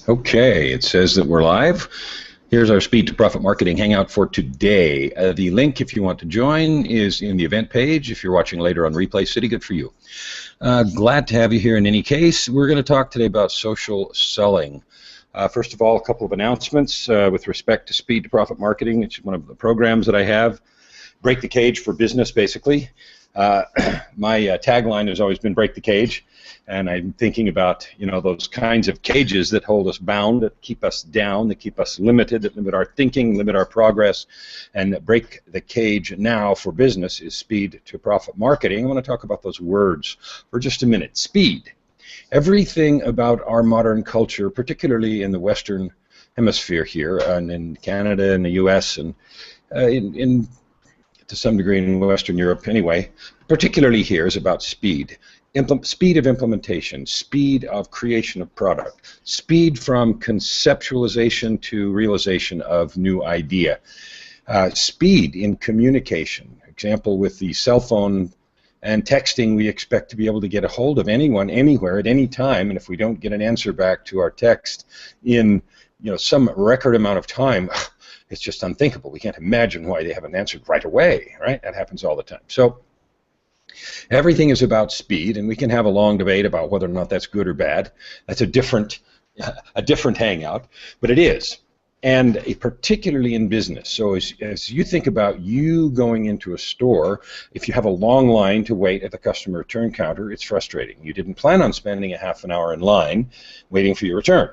Okay, it says that we're live. Here's our Speed to Profit Marketing Hangout for today. The link, if you want to join, is in the event page. If you're watching later on Replay City, good for you. Glad to have you here in any case. We're going to talk today about social selling. First of all, a couple of announcements with respect to Speed to Profit Marketing. It's one of the programs that I have. Break the cage for business, basically. My tagline has always been break the cage, and I'm thinking about, you know, those kinds of cages that hold us bound, that keep us down, that keep us limited, that limit our thinking, limit our progress, and break the cage now for business is Speed to Profit Marketing. I want to talk about those words for just a minute. Speed. Everything about our modern culture, particularly in the Western Hemisphere here, and in Canada and the U.S. and to some degree in Western Europe anyway, particularly here, is about speed. Speed of implementation, speed of creation of product, speed from conceptualization to realization of new idea, speed in communication. Example, with the cell phone and texting, we expect to be able to get a hold of anyone, anywhere, at any time, and if we don't get an answer back to our text in, you know, some record amount of time, it's just unthinkable. We can't imagine why they haven't answered right away, right? That happens all the time. So everything is about speed, and we can have a long debate about whether or not that's good or bad. That's a different hangout, but it is, and particularly in business. So as you think about you going into a store, if you have a long line to wait at the customer return counter, it's frustrating. You didn't plan on spending a half an hour in line waiting for your return,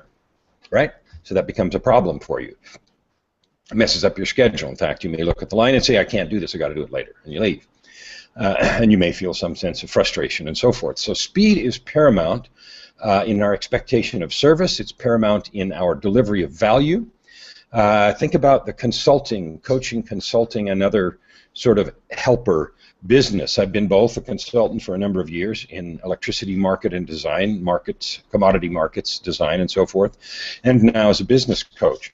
right? So that becomes a problem for you. It messes up your schedule. In fact, you may look at the line and say, I can't do this, I got to do it later, and you leave. And you may feel some sense of frustration and so forth. So speed is paramount in our expectation of service. It's paramount in our delivery of value. Think about the consulting, coaching, consulting, and other sort of helper business. I've been both a consultant for a number of years in electricity market and design, markets, commodity markets, design, and so forth, and now as a business coach.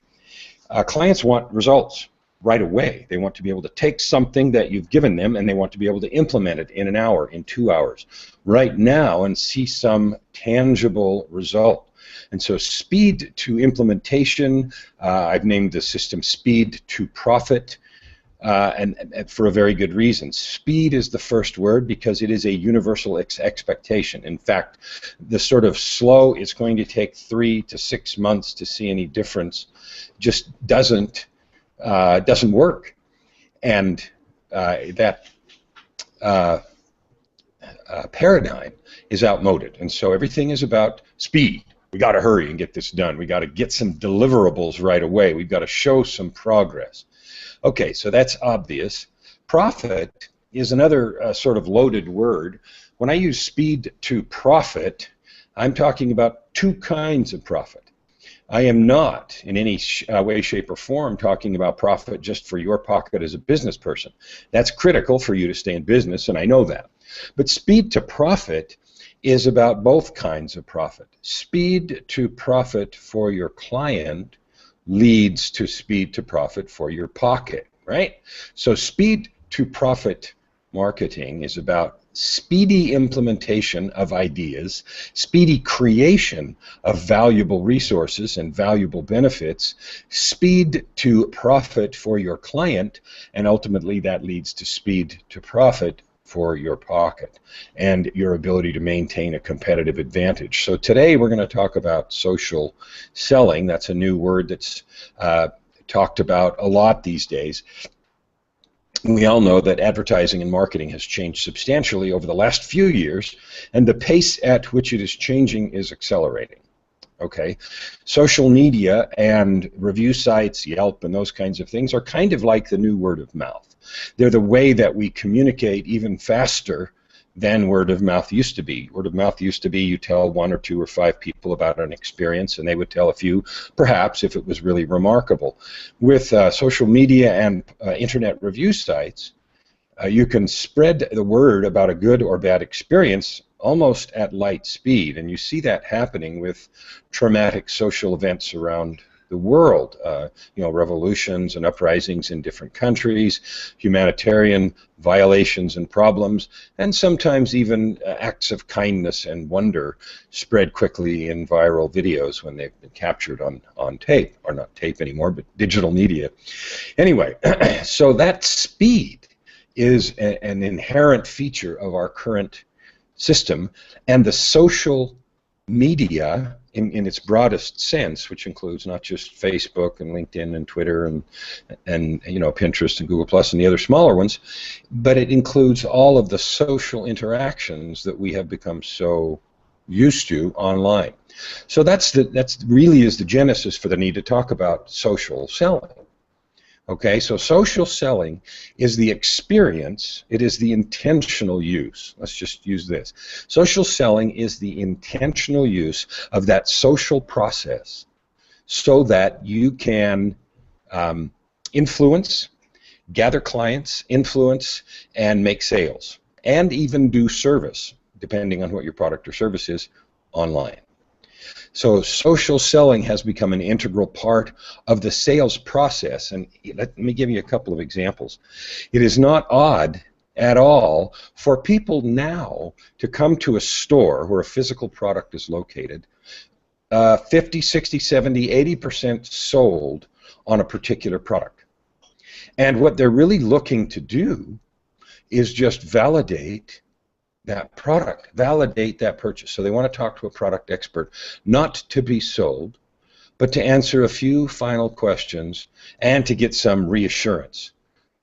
Clients want results right away. They want to be able to take something that you've given them and they want to be able to implement it in an hour, in 2 hours, right now, and see some tangible result. And so speed to implementation, I've named the system Speed to Profit, and for a very good reason. Speed is the first word because it is a universal expectation. In fact, the sort of slow, it's going to take 3 to 6 months to see any difference, just doesn't work, and that paradigm is outmoded. And so everything is about speed. We got to hurry and get this done. We got to get some deliverables right away. We've got to show some progress. Okay, so that's obvious. Profit is another sort of loaded word. When I use speed to profit, I'm talking about two kinds of profit. I am not in any way, shape, or form talking about profit just for your pocket as a business person. That's critical for you to stay in business, and I know that. But speed to profit is about both kinds of profit. Speed to profit for your client leads to speed to profit for your pocket, right? So speed to profit marketing is about speedy implementation of ideas, speedy creation of valuable resources and valuable benefits, speed to profit for your client, and ultimately that leads to speed to profit for your pocket and your ability to maintain a competitive advantage. So today we're going to talk about social selling. That's a new word that's talked about a lot these days. We all know that advertising and marketing has changed substantially over the last few years, and the pace at which it is changing is accelerating. Okay, social media and review sites, Yelp, and those kinds of things are kind of like the new word of mouth. They're the way that we communicate even faster than word of mouth used to be. Word of mouth used to be you tell 1 or 2 or 5 people about an experience, and they would tell a few, perhaps, if it was really remarkable. With social media and internet review sites, you can spread the word about a good or bad experience almost at light speed, and you see that happening with traumatic social events around the world. You know, revolutions and uprisings in different countries, humanitarian violations and problems, and sometimes even acts of kindness and wonder spread quickly in viral videos when they've been captured on tape, or not tape anymore, but digital media. Anyway, so that speed is an inherent feature of our current system, and the social media in its broadest sense, which includes not just Facebook and LinkedIn and Twitter and you know, Pinterest and Google Plus and the other smaller ones, but it includes all of the social interactions that we have become so used to online. So that's really is the genesis for the need to talk about social selling. Okay, so social selling is the experience, it is the intentional use. Let's just use this. Social selling is the intentional use of that social process so that you can influence, gather clients, influence, and make sales, and even do service, depending on what your product or service is, online. So social selling has become an integral part of the sales process, and let me give you a couple of examples. It is not odd at all for people now to come to a store where a physical product is located, 50, 60, 70, 80% sold on a particular product. And what they're really looking to do is just validate that product, validate that purchase. So they want to talk to a product expert, not to be sold, but to answer a few final questions and to get some reassurance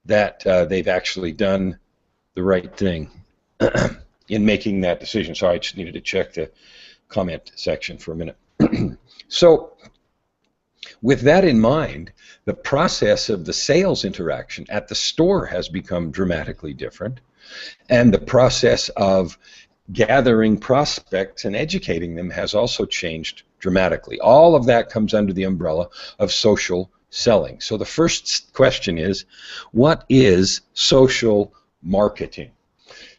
that they've actually done the right thing in making that decision. So I just needed to check the comment section for a minute. So with that in mind, the process of the sales interaction at the store has become dramatically different. And the process of gathering prospects and educating them has also changed dramatically. All of that comes under the umbrella of social selling. So the first question is, what is social marketing?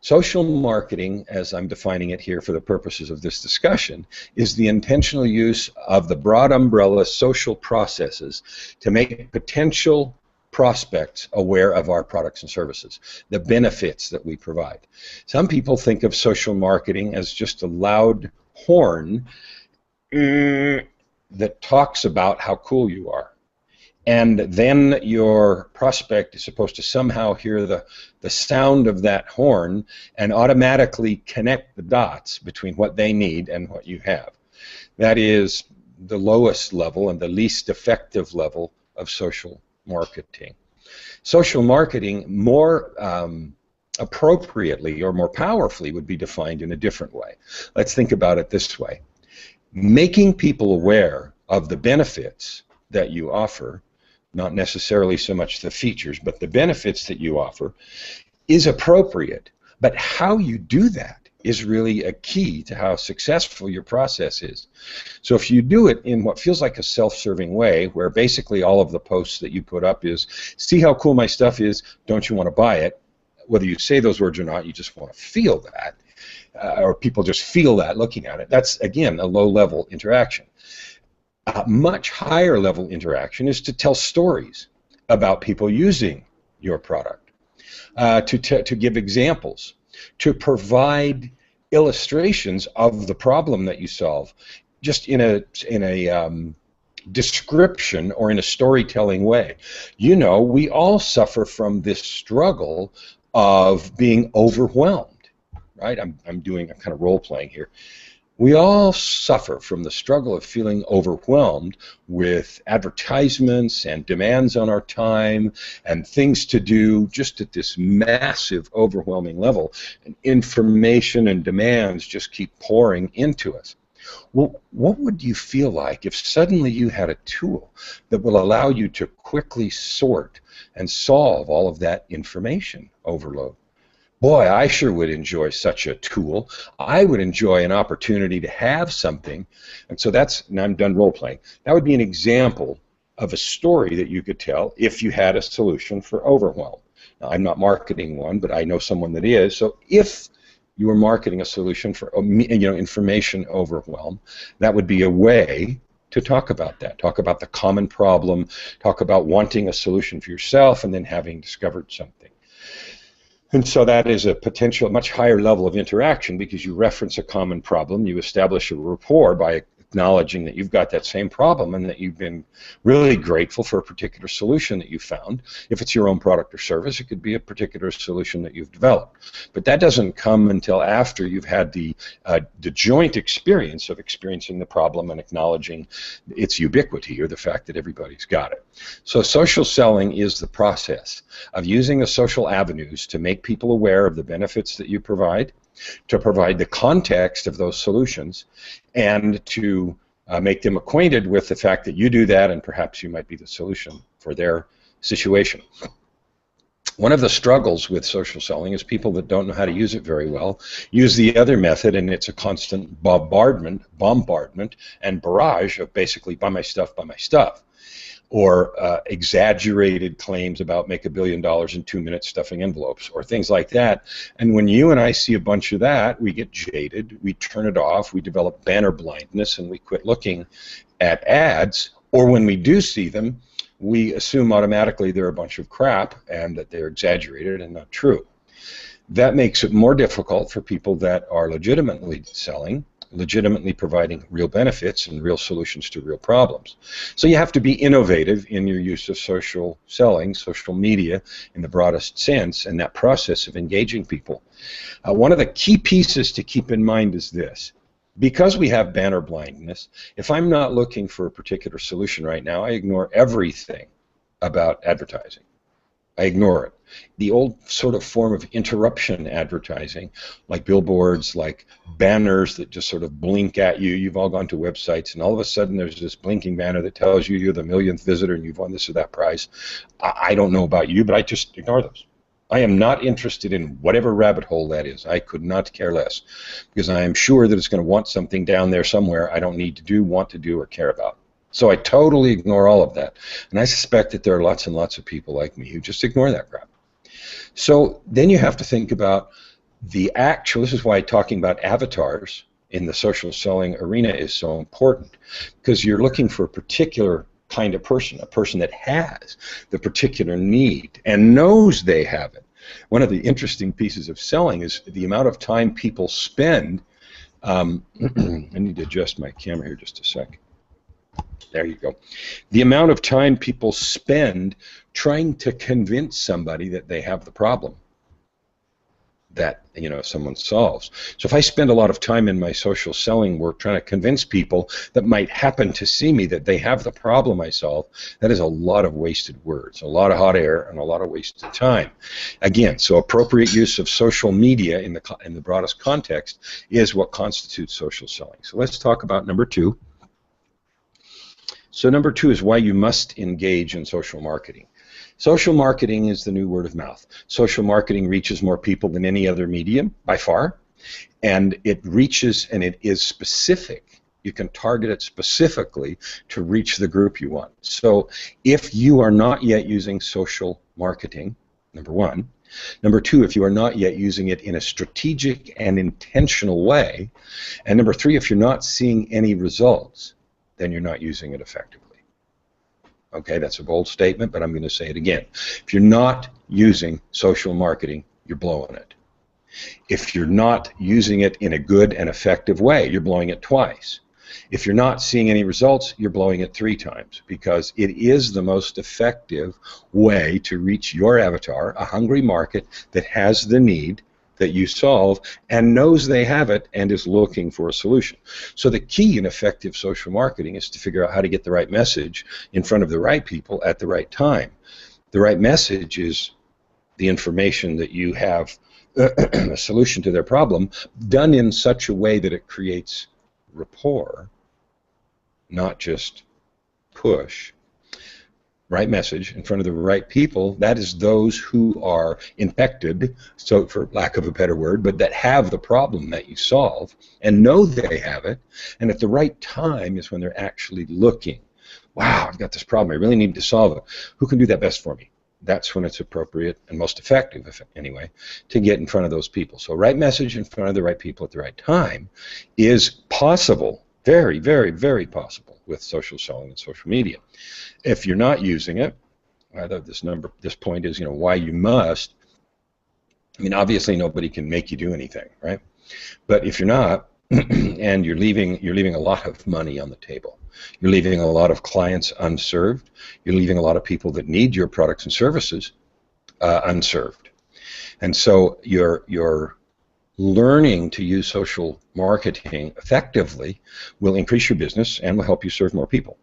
Social marketing, as I'm defining it here for the purposes of this discussion, is the intentional use of the broad umbrella social processes to make potential prospects aware of our products and services, the benefits that we provide. Some people think of social marketing as just a loud horn that talks about how cool you are. And then your prospect is supposed to somehow hear the sound of that horn and automatically connect the dots between what they need and what you have. That is the lowest level and the least effective level of social marketing. Social marketing more appropriately or more powerfully would be defined in a different way. Let's think about it this way. Making people aware of the benefits that you offer, not necessarily so much the features, but the benefits that you offer, is appropriate. But how you do that is really a key to how successful your process is. So if you do it in what feels like a self-serving way, where basically all of the posts that you put up is, see how cool my stuff is, don't you want to buy it? Whether you say those words or not, you just want to feel that, or people just feel that looking at it. That's, again, a low-level interaction. A much higher level interaction is to tell stories about people using your product, to give examples, to provide illustrations of the problem that you solve, just in a description or in a storytelling way. You know, we all suffer from this struggle of being overwhelmed, right? I'm doing a kind of role playing here. We all suffer from the struggle of feeling overwhelmed with advertisements and demands on our time and things to do just at this massive, overwhelming level. And information and demands just keep pouring into us. Well, what would you feel like if suddenly you had a tool that will allow you to quickly sort and solve all of that information overload? Boy, I sure would enjoy such a tool. I would enjoy an opportunity to have something. And so that's, and I'm done role-playing, that would be an example of a story that you could tell if you had a solution for overwhelm. Now, I'm not marketing one, but I know someone that is. So if you were marketing a solution for information overwhelm, that would be a way to talk about that. Talk about the common problem, talk about wanting a solution for yourself and then having discovered something. And so that is a potential much higher level of interaction because you reference a common problem, you establish a rapport by acknowledging that you've got that same problem and that you've been really grateful for a particular solution that you found. If it's your own product or service, it could be a particular solution that you've developed. But that doesn't come until after you've had the joint experience of experiencing the problem and acknowledging its ubiquity or the fact that everybody's got it. So social selling is the process of using the social avenues to make people aware of the benefits that you provide, to provide the context of those solutions, and to make them acquainted with the fact that you do that and perhaps you might be the solution for their situation. One of the struggles with social selling is people that don't know how to use it very well use the other method, and it's a constant bombardment and barrage of basically buy my stuff, or exaggerated claims about make $1 billion in 2 minutes stuffing envelopes, or things like that. And when you and I see a bunch of that, we get jaded, we turn it off, we develop banner blindness, and we quit looking at ads, or when we do see them, we assume automatically they're a bunch of crap and that they're exaggerated and not true. That makes it more difficult for people that are legitimately selling, legitimately providing real benefits and real solutions to real problems. So you have to be innovative in your use of social selling, social media in the broadest sense, and that process of engaging people. One of the key pieces to keep in mind is this. Because we have banner blindness, if I'm not looking for a particular solution right now, I ignore everything about advertising. I ignore it. The old sort of form of interruption advertising, like billboards, like banners that just sort of blink at you. You've all gone to websites, and all of a sudden there's this blinking banner that tells you you're the millionth visitor and you've won this or that prize. I don't know about you, but I just ignore those. I am not interested in whatever rabbit hole that is. I could not care less, because I am sure that it's going to want something down there somewhere I don't need to do, want to do, or care about. So I totally ignore all of that. And I suspect that there are lots and lots of people like me who just ignore that crap. So then you have to think about the actual, this is why talking about avatars in the social selling arena is so important, because you're looking for a particular kind of person, a person that has the particular need and knows they have it. One of the interesting pieces of selling is the amount of time people spend. I need to adjust my camera here just a sec. There you go. The amount of time people spend trying to convince somebody that they have the problem that, you know, someone solves. So if I spend a lot of time in my social selling work trying to convince people that might happen to see me that they have the problem I solve, that is a lot of wasted words, a lot of hot air, and a lot of wasted time. Again, so appropriate use of social media in the broadest context is what constitutes social selling. So let's talk about number 2. So number 2 is why you must engage in social marketing. Social marketing is the new word of mouth. Social marketing reaches more people than any other medium, by far, and it reaches and it is specific. You can target it specifically to reach the group you want. So if you are not yet using social marketing, number 1. Number 2, if you are not yet using it in a strategic and intentional way, and number 3, if you're not seeing any results, then you're not using it effectively. Okay, that's a bold statement, but I'm going to say it again. If you're not using social marketing, you're blowing it. If you're not using it in a good and effective way, you're blowing it twice. If you're not seeing any results, you're blowing it 3 times, because it is the most effective way to reach your avatar, a hungry market that has the need that you solve and knows they have it and is looking for a solution. So the key in effective social marketing is to figure out how to get the right message in front of the right people at the right time. The right message is the information that you have a solution to their problem done in such a way that it creates rapport, not just push. Right message in front of the right people, that is those who are infected, so for lack of a better word, but that have the problem that you solve and know they have it, and at the right time is when they're actually looking. Wow, I've got this problem, I really need to solve it. Who can do that best for me? That's when it's appropriate and most effective, anyway, to get in front of those people. So right message in front of the right people at the right time is possible Very, very, very possible with social selling and social media. If you're not using it, this point is, why you must. I mean, obviously nobody can make you do anything, right? But if you're not, and you're leaving a lot of money on the table. You're leaving a lot of clients unserved. You're leaving a lot of people that need your products and services unserved. And so you're learning to use social marketing effectively will increase your business and will help you serve more people.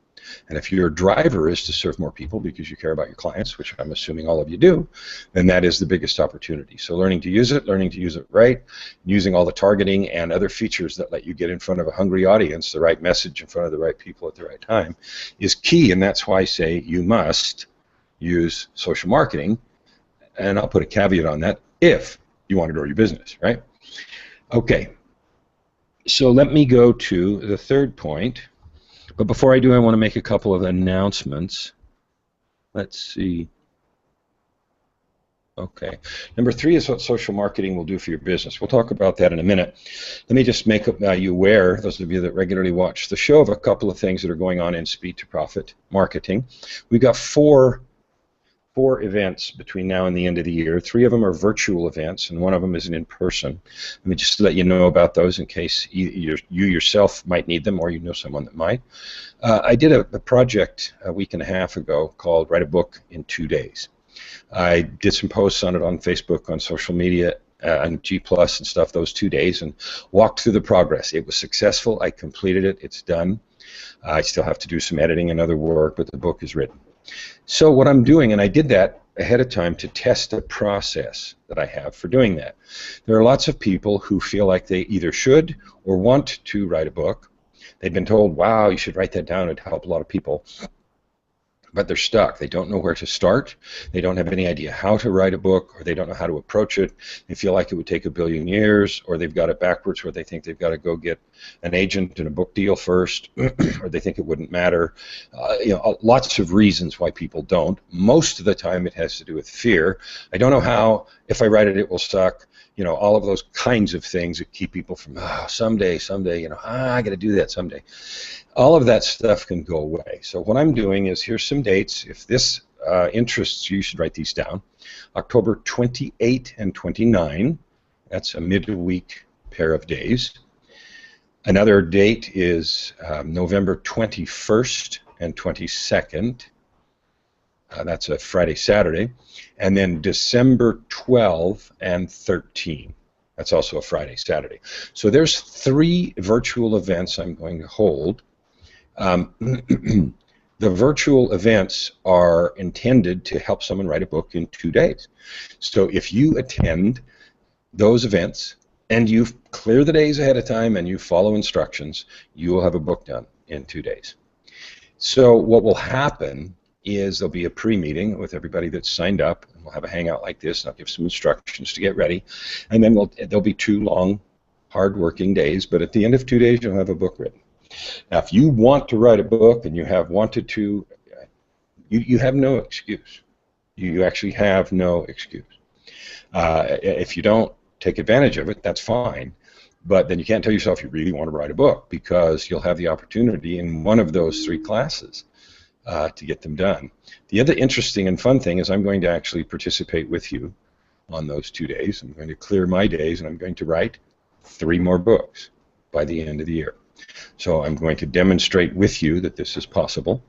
And if your driver is to serve more people because you care about your clients, which I'm assuming all of you do, then that is the biggest opportunity. So learning to use it right, using all the targeting and other features that let you get in front of a hungry audience, the right message in front of the right people at the right time, is key. And that's why I say you must use social marketing. And I'll put a caveat on that, if you want to grow your business, right? Okay, so let me go to the third point. But before I do, I want to make a couple of announcements. Let's see. Okay. Number 3 is what social marketing will do for your business. We'll talk about that in a minute. Let me just make you aware, those of you that regularly watch the show, of a couple of things that are going on in Speed to Profit marketing. We've got four events between now and the end of the year. 3 of them are virtual events, and 1 of them is an in-person. Let me just let you know about those in case you yourself might need them or you know someone that might. I did a project a week and a half ago called Write a Book in 2 days. I did some posts on it on Facebook, on social media, and G+ and stuff those 2 days, and walked through the progress. It was successful. I completed it. It's done. I still have to do some editing and other work, but the book is written. So what I'm doing, and I did that ahead of time to test a process that I have for doing that. There are lots of people who feel like they either should or want to write a book. They've been told, wow, you should write that down, it'd help a lot of people. But they're stuck. They don't know where to start. They don't have any idea how to write a book, or they don't know how to approach it. They feel like it would take a billion years, or they've got it backwards where they think they've got to go get an agent and a book deal first, or they think it wouldn't matter. Lots of reasons why people don't. Most of the time it has to do with fear. I don't know how. If I write it, it will suck. All of those kinds of things that keep people from, someday, I got to do that someday. All of that stuff can go away. So what I'm doing is, here's some dates. If this interests you, you should write these down. October 28 and 29. That's a midweek pair of days. Another date is November 21st and 22nd. That's a Friday, Saturday. And then December 12 and 13. That's also a Friday, Saturday. So there's 3 virtual events I'm going to hold. The virtual events are intended to help someone write a book in 2 days. So if you attend those events and you clear the days ahead of time and you follow instructions, you will have a book done in 2 days. So what will happen is there'll be a pre-meeting with everybody that's signed up, and we'll have a hangout like this, and I'll give some instructions to get ready, and then there'll be 2 long, hard-working days, but at the end of 2 days, you'll have a book written. Now, if you want to write a book and you have wanted to, you have no excuse. You actually have no excuse. If you don't take advantage of it, that's fine, but then you can't tell yourself you really want to write a book, because you'll have the opportunity in one of those 3 classes to get them done. The other interesting and fun thing is I'm going to actually participate with you on those 2 days. I'm going to clear my days, and I'm going to write 3 more books by the end of the year. So I'm going to demonstrate with you that this is possible,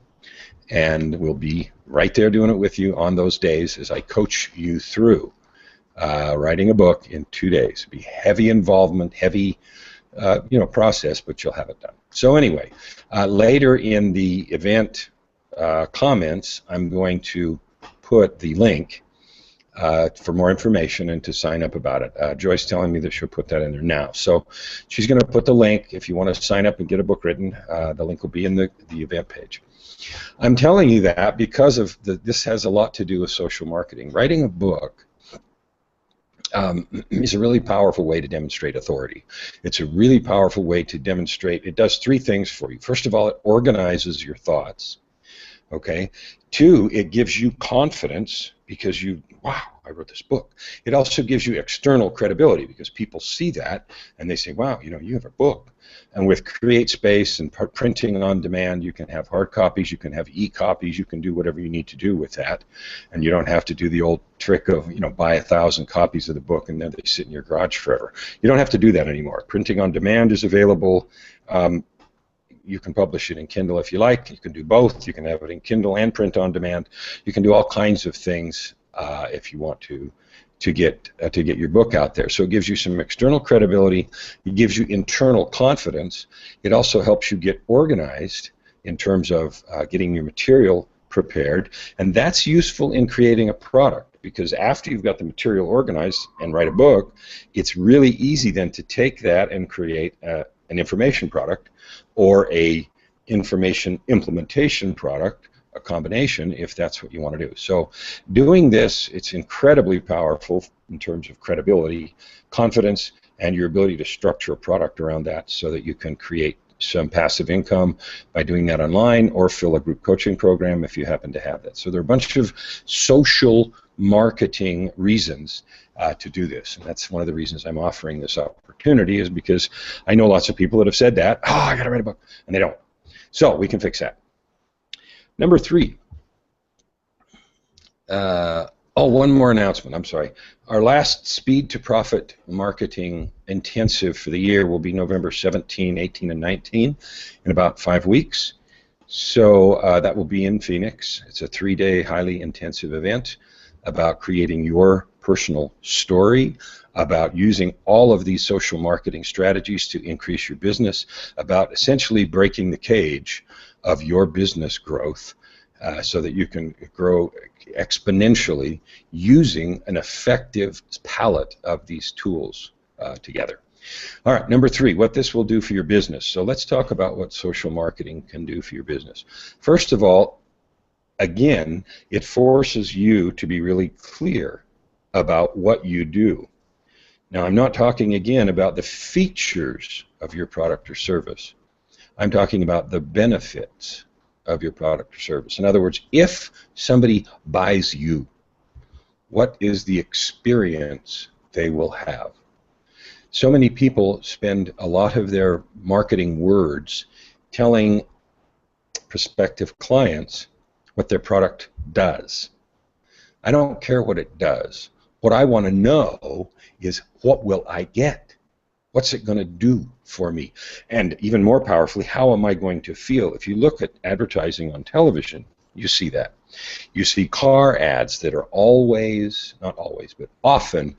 and we'll be right there doing it with you on those days as I coach you through writing a book in 2 days. It'll be heavy involvement, heavy process, but you'll have it done. So anyway, later in the event comments, I'm going to put the link for more information and to sign up about it. Joy's telling me that she'll put that in there now. So she's going to put the link. If you want to sign up and get a book written, the link will be in the event page. I'm telling you that because of this has a lot to do with social marketing. Writing a book is a really powerful way to demonstrate authority. It's a really powerful way to demonstrate. It does 3 things for you. First of all, it organizes your thoughts. Okay. 2, it gives you confidence because wow, I wrote this book. It also gives you external credibility because people see that and they say, wow, you have a book. And with Create Space and printing on demand, you can have hard copies, you can have e-copies, you can do whatever you need to do with that. And you don't have to do the old trick of, buy 1,000 copies of the book and then they sit in your garage forever. You don't have to do that anymore. Printing on demand is available. You can publish it in Kindle if you like. You can do both. You can have it in Kindle and print on demand. You can do all kinds of things if you want to get your book out there. So it gives you some external credibility. It gives you internal confidence. It also helps you get organized in terms of getting your material prepared, and that's useful in creating a product, because after you've got the material organized and write a book, it's really easy then to take that and create an information product or a information implementation product, a combination, if that's what you want to do. So doing this, it's incredibly powerful in terms of credibility, confidence, and your ability to structure a product around that so that you can create some passive income by doing that online, or fill a group coaching program if you happen to have that. So there are a bunch of social marketing reasons to do this, and that's one of the reasons I'm offering this opportunity, is because I know lots of people that have said that, oh, I got to write a book, and they don't. So we can fix that. Number 3. One more announcement. I'm sorry. Our last Speed to Profit marketing intensive for the year will be November 17, 18, and 19 in about 5 weeks. So that will be in Phoenix. It's a 3-day highly intensive event about creating your personal story, about using all of these social marketing strategies to increase your business, about essentially breaking the cage of your business growth so that you can grow exponentially using an effective palette of these tools together. All right, number 3, what this will do for your business. So let's talk about what social marketing can do for your business. First of all, again, it forces you to be really clear about what you do. Now, I'm not talking again about the features of your product or service. I'm talking about the benefits of your product or service. In other words, if somebody buys you, what is the experience they will have? So many people spend a lot of their marketing words telling prospective clients what their product does. I don't care what it does. What I want to know is, what will I get? What's it going to do for me? And even more powerfully, how am I going to feel? If you look at advertising on television, you see that. You see car ads that are always, not always, but often,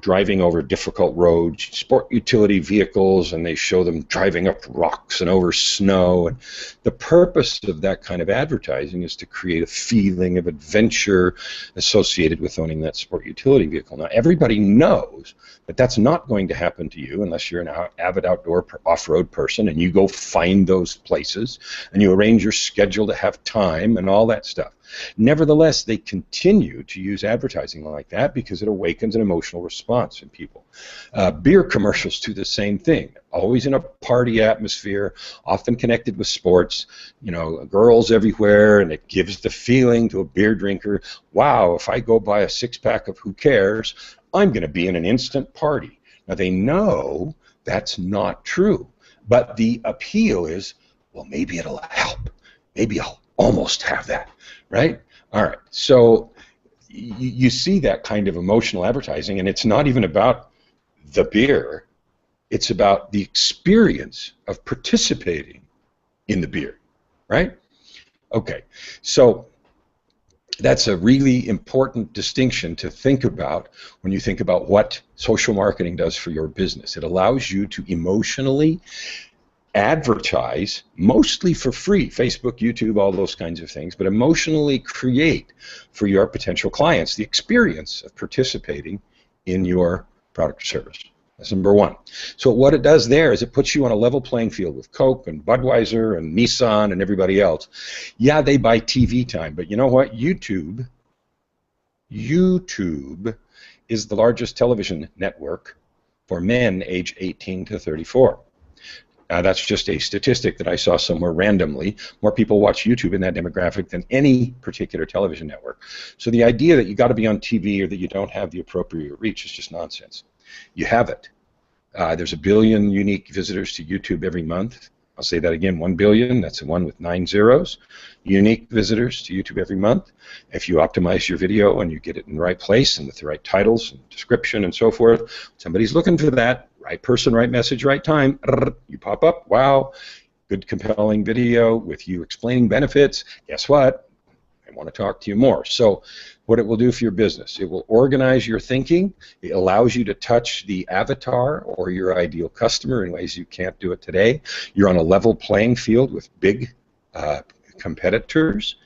driving over difficult roads, sport utility vehicles, and they show them driving up rocks and over snow. And the purpose of that kind of advertising is to create a feeling of adventure associated with owning that sport utility vehicle. Now, everybody knows that that's not going to happen to you unless you're an avid outdoor off-road person and you go find those places and you arrange your schedule to have time and all that stuff. Nevertheless, they continue to use advertising like that because it awakens an emotional response in people. Beer commercials do the same thing, always in a party atmosphere, often connected with sports, girls everywhere, and it gives the feeling to a beer drinker, wow, if I go buy a 6-pack of Who Cares, I'm going to be in an instant party. Now, they know that's not true, but the appeal is, well, maybe it'll help. Maybe I'll almost have that. Right? All right. So you see that kind of emotional advertising, and it's not even about the beer. It's about the experience of participating in the beer. Right? Okay. So that's a really important distinction to think about when you think about what social marketing does for your business. It allows you to emotionally advertise, mostly for free, Facebook, YouTube, all those kinds of things, but emotionally create for your potential clients the experience of participating in your product or service. That's number 1. So what it does there is it puts you on a level playing field with Coke and Budweiser and Nissan and everybody else. Yeah, they buy TV time, but you know what? YouTube is the largest television network for men age 18 to 34. That's just a statistic that I saw somewhere randomly. More people watch YouTube in that demographic than any particular television network. So the idea that you got to be on TV or that you don't have the appropriate reach is just nonsense. You have it. There's 1 billion unique visitors to YouTube every month. I'll say that again, 1 billion, that's a 1 with 9 zeros. Unique visitors to YouTube every month. If you optimize your video and you get it in the right place and with the right titles and description and so forth, somebody's looking for that, right person, right message, right time, you pop up, wow, good compelling video with you explaining benefits. Guess what? I want to talk to you more. So what it will do for your business, it will organize your thinking. It allows you to touch the avatar or your ideal customer in ways you can't do it today. You're on a level playing field with big competitors,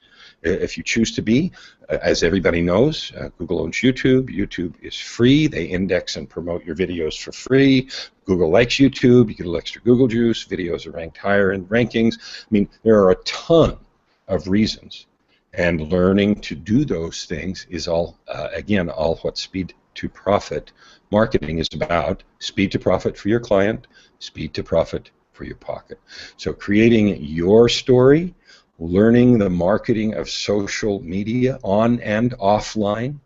if you choose to be. As everybody knows, Google owns YouTube. YouTube is free. They index and promote your videos for free. Google likes YouTube. You get a little extra Google juice. Videos are ranked higher in rankings. I mean, there are a ton of reasons. And learning to do those things is all, again, all what speed to profit marketing is about. Speed to profit for your client, speed to profit for your pocket. So creating your story, learning the marketing of social media on and offline,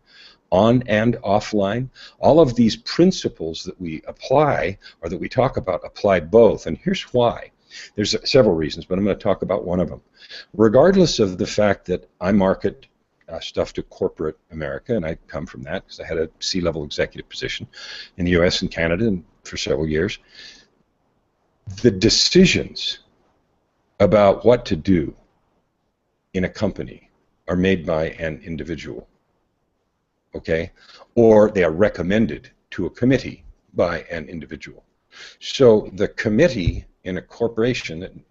all of these principles that we apply or that we talk about apply both. And here's why. There's several reasons, but I'm going to talk about one of them. Regardless of the fact that I market stuff to corporate America, and I come from that because I had a C-level executive position in the U.S. and Canada and for several years, the decisions about what to do in a company are made by an individual, okay? Or they are recommended to a committee by an individual. So the committee in a corporation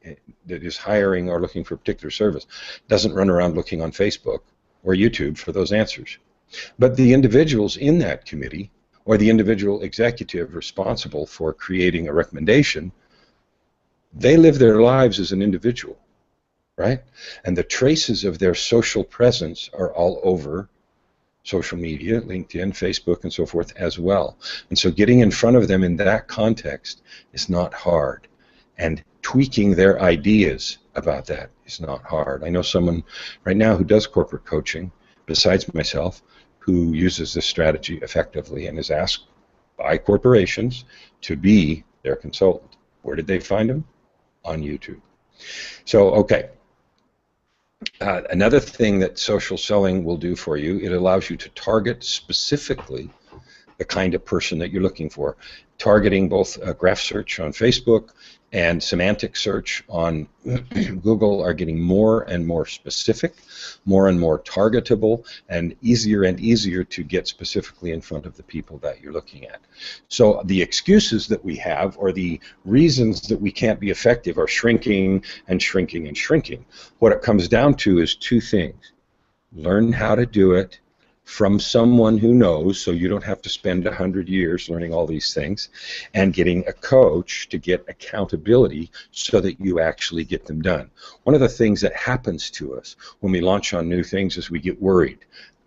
that is hiring or looking for a particular service doesn't run around looking on Facebook or YouTube for those answers. But the individuals in that committee or the individual executive responsible for creating a recommendation, they live their lives as an individual, right? And the traces of their social presence are all over social media, LinkedIn, Facebook, and so forth as well. And so getting in front of them in that context is not hard. And tweaking their ideas about that is not hard. I know someone right now who does corporate coaching, besides myself, who uses this strategy effectively and is asked by corporations to be their consultant. Where did they find him? On YouTube. So, okay. Another thing that social selling will do for you, it allows you to target specifically the kind of person that you're looking for. Targeting both graph search on Facebook and semantic search on Google are getting more and more specific, more and more targetable, and easier to get specifically in front of the people that you're looking at. So the excuses that we have, or the reasons that we can't be effective, are shrinking and shrinking and shrinking. What it comes down to is two things. Learn how to do it from someone who knows, so you don't have to spend 100 years learning all these things, and getting a coach to get accountability so that you actually get them done. One of the things that happens to us when we launch on new things is we get worried.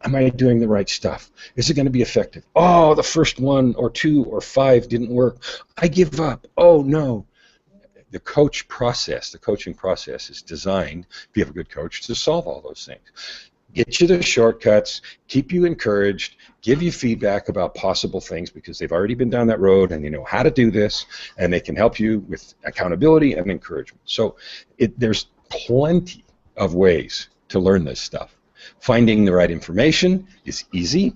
Am I doing the right stuff? Is it going to be effective? Oh, the first 1 or 2 or 5 didn't work. I give up. Oh, no. The coaching process is designed, if you have a good coach, to solve all those things. Get you the shortcuts, keep you encouraged, give you feedback about possible things because they've already been down that road and they know how to do this, and they can help you with accountability and encouragement. So there's plenty of ways to learn this stuff. Finding the right information is easy.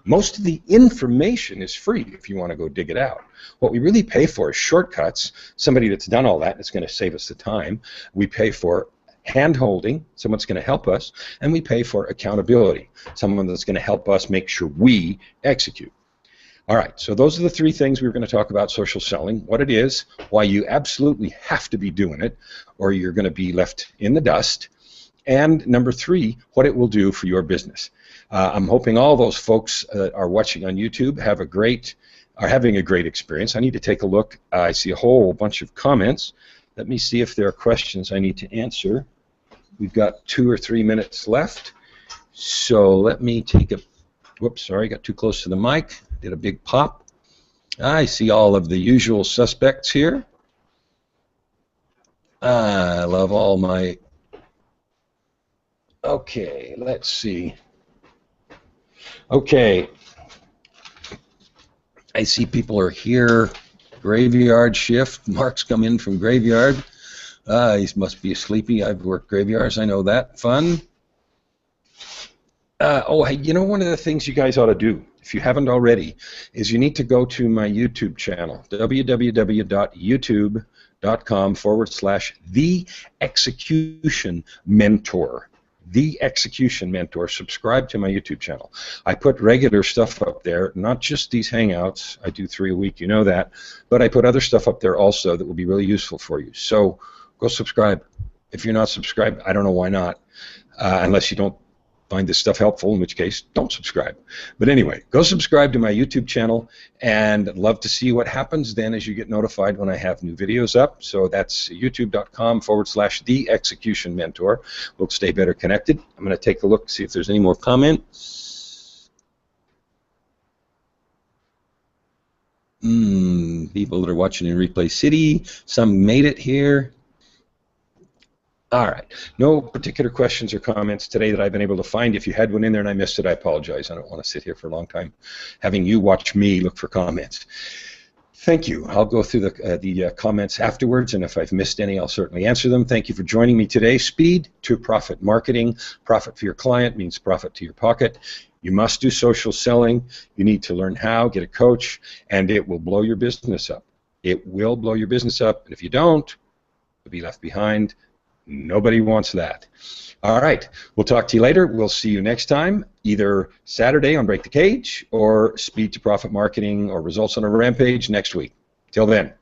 Most of the information is free if you want to go dig it out. What we really pay for is shortcuts, somebody that's done all that and it's going to save us the time. We pay for hand-holding, someone's going to help us, and we pay for accountability, someone that's going to help us make sure we execute. All right, so those are the 3 things we were going to talk about social selling, what it is, why you absolutely have to be doing it, or you're going to be left in the dust, and number 3, what it will do for your business. I'm hoping all those folks that are watching on YouTube are having a great experience. I need to take a look. I see a whole bunch of comments. Let me see if there are questions I need to answer. We've got 2 or 3 minutes left, so let me take a, whoops, sorry, got too close to the mic, did a big pop. I see all of the usual suspects here. I love all my... Okay, let's see. Okay, I see people are here. Graveyard shift. Mark's come in from graveyard. He must be sleepy. I've worked graveyards. I know that. Fun. Oh, hey, you know, one of the things you guys ought to do, if you haven't already, is you need to go to my YouTube channel, www.youtube.com/The Execution Mentor. The Execution Mentor. Subscribe to my YouTube channel. I put regular stuff up there, not just these Hangouts. I do 3 a week, you know that. But I put other stuff up there also that will be really useful for you. So go subscribe. If you're not subscribed, I don't know why not, unless you don't find this stuff helpful, in which case don't subscribe. But anyway, go subscribe to my YouTube channel, and I'd love to see what happens then as you get notified when I have new videos up. So that's youtube.com/The Execution Mentor. We'll stay better connected. I'm going to take a look, see if there's any more comments. People that are watching in Replay City, some made it here. All right. No particular questions or comments today that I've been able to find. If you had one in there and I missed it, I apologize. I don't want to sit here for a long time having you watch me look for comments. Thank you. I'll go through the comments afterwards, and if I've missed any, I'll certainly answer them. Thank you for joining me today. Speed to profit marketing. Profit for your client means profit to your pocket. You must do social selling. You need to learn how, get a coach, and it will blow your business up. It will blow your business up, and if you don't, you'll be left behind. Nobody wants that. All right. We'll talk to you later. We'll see you next time, either Saturday on Break the Cage or Speed to Profit Marketing or Results on a Rampage next week. Till then.